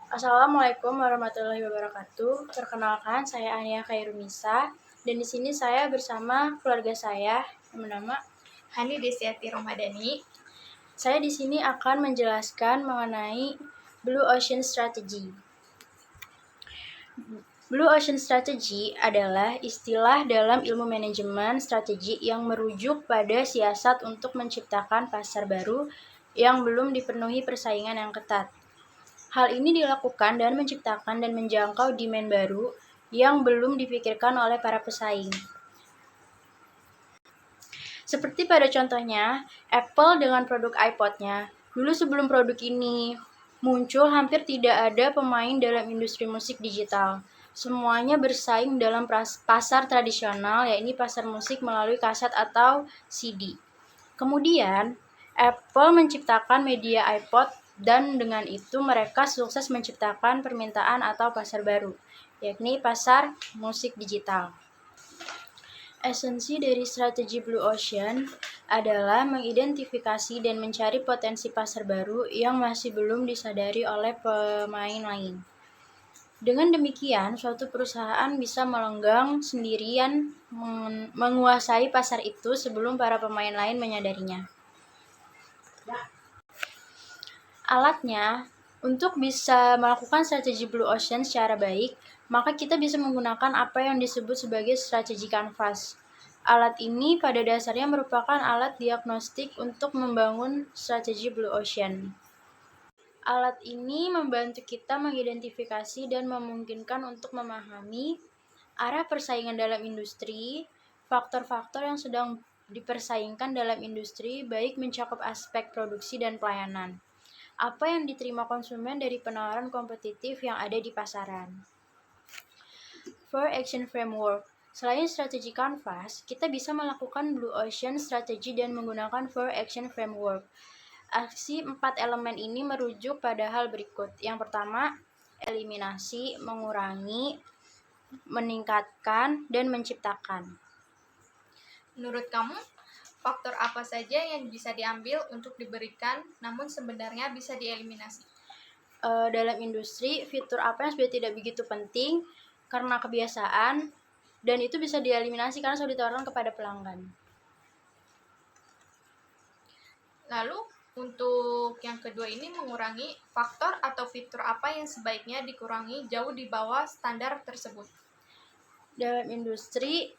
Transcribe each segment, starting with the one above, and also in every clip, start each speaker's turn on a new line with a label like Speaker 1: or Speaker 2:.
Speaker 1: Assalamualaikum warahmatullahi wabarakatuh. Perkenalkan, saya Ania Khairunisa dan di sini saya bersama keluarga saya yang bernama
Speaker 2: Hani Desiati Romadani.
Speaker 1: Saya di sini akan menjelaskan mengenai Blue Ocean Strategy. Blue Ocean Strategy adalah istilah dalam ilmu manajemen strategi yang merujuk pada siasat untuk menciptakan pasar baru yang belum dipenuhi persaingan yang ketat. Hal ini dilakukan dan menciptakan dan menjangkau demand baru yang belum dipikirkan oleh para pesaing. Seperti pada contohnya, Apple dengan produk iPod-nya. Dulu sebelum produk ini muncul, hampir tidak ada pemain dalam industri musik digital. Semuanya bersaing dalam pasar tradisional, yaitu pasar musik melalui kaset atau CD. Kemudian, Apple menciptakan media iPod dan dengan itu mereka sukses menciptakan permintaan atau pasar baru, yakni pasar musik digital. Esensi dari strategi Blue Ocean adalah mengidentifikasi dan mencari potensi pasar baru yang masih belum disadari oleh pemain lain. Dengan demikian, suatu perusahaan bisa melenggang sendirian menguasai pasar itu sebelum para pemain lain menyadarinya. Alatnya, untuk bisa melakukan strategi Blue Ocean secara baik, maka kita bisa menggunakan apa yang disebut sebagai strategi kanvas. Alat ini pada dasarnya merupakan alat diagnostik untuk membangun strategi Blue Ocean. Alat ini membantu kita mengidentifikasi dan memungkinkan untuk memahami arah persaingan dalam industri, faktor-faktor yang sedang dipersaingkan dalam industri, baik mencakup aspek produksi dan pelayanan. Apa yang diterima konsumen dari penawaran kompetitif yang ada di pasaran. 4 Action Framework. Selain strategi kanvas, kita bisa melakukan Blue Ocean strategi dan menggunakan 4 Action Framework. Aksi 4 elemen ini merujuk pada hal berikut. Yang pertama, eliminasi, mengurangi, meningkatkan, dan menciptakan.
Speaker 2: Menurut kamu, faktor apa saja yang bisa diambil untuk diberikan namun sebenarnya bisa dieliminasi?
Speaker 1: Dalam industri, fitur apa yang sudah tidak begitu penting karena kebiasaan dan itu bisa dieliminasi karena sudah ditawarkan kepada pelanggan.
Speaker 2: Lalu, untuk yang kedua ini mengurangi faktor atau fitur apa yang sebaiknya dikurangi jauh di bawah standar tersebut?
Speaker 1: Dalam industri,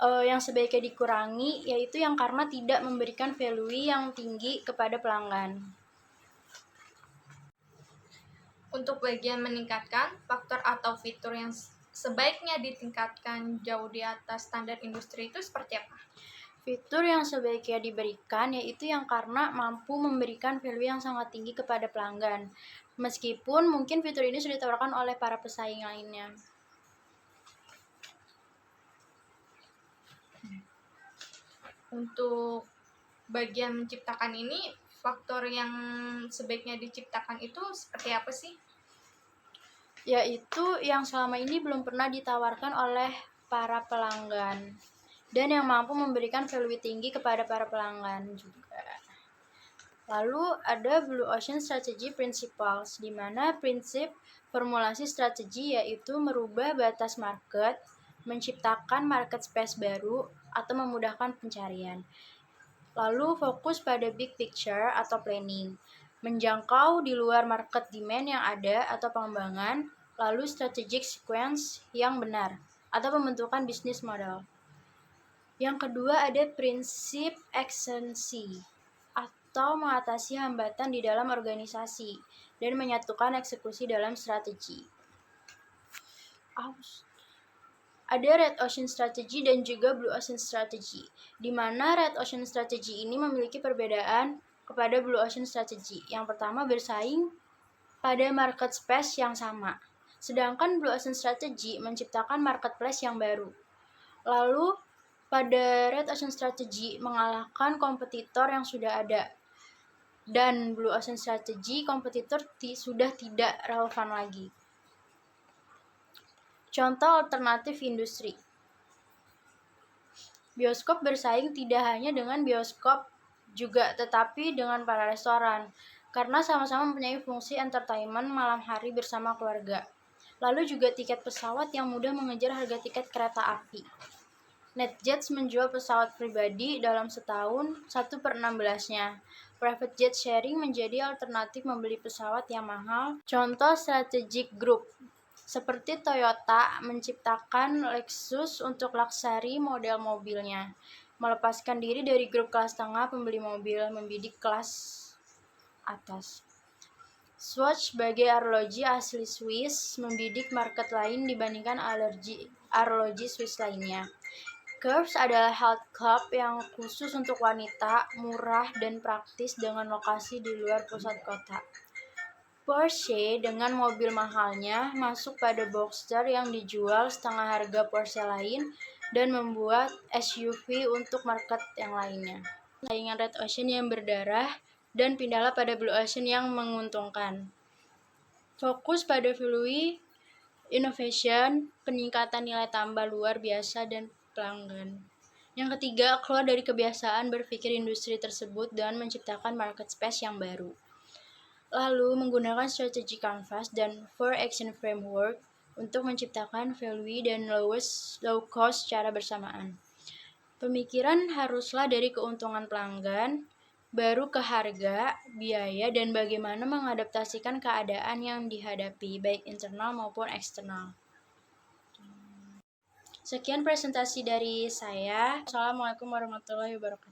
Speaker 1: yang sebaiknya dikurangi yaitu yang karena tidak memberikan value yang tinggi kepada pelanggan.
Speaker 2: Untuk bagian meningkatkan, faktor atau fitur yang sebaiknya ditingkatkan jauh di atas standar industri itu seperti apa?
Speaker 1: Fitur yang sebaiknya diberikan yaitu yang karena mampu memberikan value yang sangat tinggi kepada pelanggan. Meskipun mungkin fitur ini sudah ditawarkan oleh para pesaing lainnya.
Speaker 2: Untuk bagian menciptakan ini, faktor yang sebaiknya diciptakan itu seperti apa sih?
Speaker 1: Yaitu yang selama ini belum pernah ditawarkan oleh para pelanggan dan yang mampu memberikan value tinggi kepada para pelanggan juga. Lalu ada Blue Ocean Strategy Principles, di mana prinsip formulasi strategi yaitu merubah batas market, menciptakan market space baru, atau memudahkan pencarian. Lalu fokus pada big picture atau planning, menjangkau di luar market demand yang ada atau pengembangan, lalu strategic sequence yang benar, atau pembentukan bisnis model. Yang kedua ada prinsip ekstensi, atau mengatasi hambatan di dalam organisasi, dan menyatukan eksekusi dalam strategi. Ada Red Ocean Strategy dan juga Blue Ocean Strategy, di mana Red Ocean Strategy ini memiliki perbedaan kepada Blue Ocean Strategy. Yang pertama bersaing pada market space yang sama, sedangkan Blue Ocean Strategy menciptakan marketplace yang baru. Lalu pada Red Ocean Strategy mengalahkan kompetitor yang sudah ada, dan Blue Ocean Strategy kompetitor sudah tidak relevan lagi. Contoh alternatif industri. Bioskop bersaing tidak hanya dengan bioskop juga, tetapi dengan para restoran. karena sama-sama mempunyai fungsi entertainment malam hari bersama keluarga. Lalu juga tiket pesawat yang mudah mengejar harga tiket kereta api. NetJets menjual pesawat pribadi dalam setahun 1/16-nya. Private jet sharing menjadi alternatif membeli pesawat yang mahal. Contoh strategic group seperti Toyota menciptakan Lexus untuk luxury model mobilnya, melepaskan diri dari grup kelas tengah pembeli mobil membidik kelas atas. Swatch sebagai arloji asli Swiss membidik market lain dibandingkan arloji Swiss lainnya. Curves adalah health club yang khusus untuk wanita, murah dan praktis dengan lokasi di luar pusat kota. Porsche dengan mobil mahalnya masuk pada Boxster yang dijual setengah harga Porsche lain dan membuat SUV untuk market yang lainnya. Saingan Red Ocean yang berdarah dan pindahlah pada Blue Ocean yang menguntungkan. Fokus pada value innovation, peningkatan nilai tambah luar biasa dan pelanggan. Yang ketiga, keluar dari kebiasaan berpikir industri tersebut dan menciptakan market space yang baru. Lalu, menggunakan strategi canvas dan 4-action framework untuk menciptakan value dan low cost secara bersamaan. Pemikiran haruslah dari keuntungan pelanggan, baru ke harga, biaya, dan bagaimana mengadaptasikan keadaan yang dihadapi, baik internal maupun eksternal. Sekian presentasi dari saya. Assalamualaikum warahmatullahi wabarakatuh.